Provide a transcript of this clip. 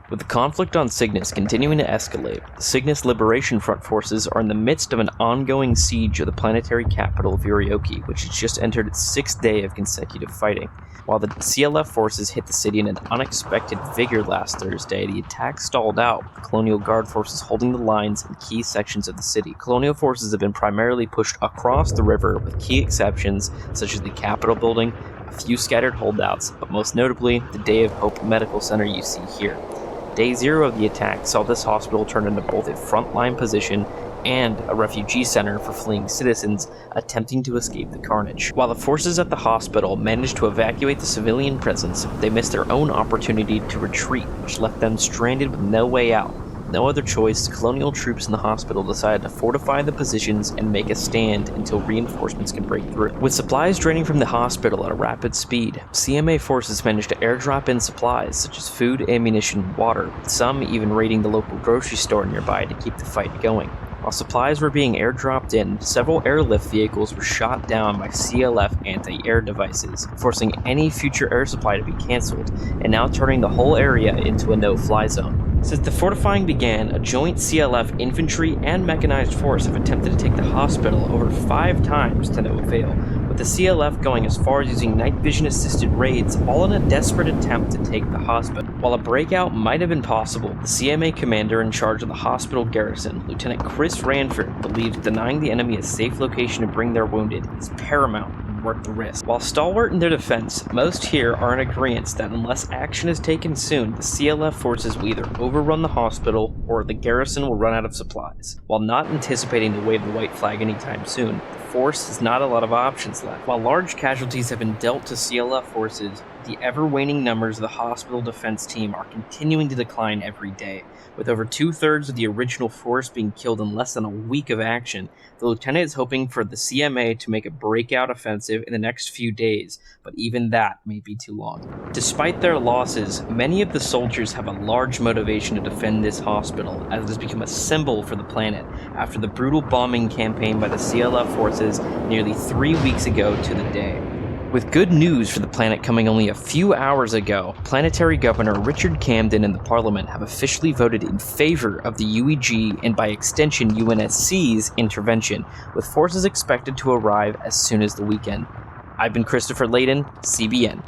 With the conflict on Cygnus continuing to escalate, the Cygnus Liberation Front forces are in the midst of an ongoing siege of the planetary capital Virojoki, which has just entered its sixth day of consecutive fighting. While the CLF forces hit the city in an unexpected vigor last Thursday, the attack stalled out, with the Colonial Guard forces holding the lines in key sections of the city. Colonial forces have been primarily pushed across the river, with key exceptions such as the Capitol building, a few scattered holdouts, but most notably, the Day of Hope Medical Center you see here. Day 0 of the attack saw this hospital turn into both a frontline position and a refugee center for fleeing citizens attempting to escape the carnage. While the forces at the hospital managed to evacuate the civilian presence, they missed their own opportunity to retreat, which left them stranded with no way out. No other choice, colonial troops in the hospital decided to fortify the positions and make a stand until reinforcements can break through. With supplies draining from the hospital at a rapid speed, CMA forces managed to airdrop in supplies such as food, ammunition, and water, some even raiding the local grocery store nearby to keep the fight going. While supplies were being airdropped in, several airlift vehicles were shot down by CLF anti-air devices, forcing any future air supply to be cancelled, and now turning the whole area into a no-fly zone. Since the fortifying began, a joint CLF infantry and mechanized force have attempted to take the hospital over 5 times to no avail, with the CLF going as far as using night vision-assisted raids, all in a desperate attempt to take the hospital. While a breakout might have been possible, the CMA commander in charge of the hospital garrison, Lieutenant Chris Ranford, believes denying the enemy a safe location to bring their wounded is paramount and worth the risk. While stalwart in their defense, most here are in agreement that unless action is taken soon, the CLF forces will either overrun the hospital or the garrison will run out of supplies. While not anticipating to wave the white flag anytime soon, the force has not a lot of options left. While large casualties have been dealt to CLF forces, the ever-waning numbers of the hospital defense team are continuing to decline every day. With over 2/3 of the original force being killed in less than a week of action, the lieutenant is hoping for the CMA to make a breakout offensive in the next few days, but even that may be too long. Despite their losses, many of the soldiers have a large motivation to defend this hospital, as it has become a symbol for the planet after the brutal bombing campaign by the CLF forces nearly 3 weeks ago to the day. With good news for the planet coming only a few hours ago, Planetary Governor Richard Camden and the Parliament have officially voted in favor of the UEG and by extension UNSC's intervention, with forces expected to arrive as soon as the weekend. I've been Christopher Layden, CBN.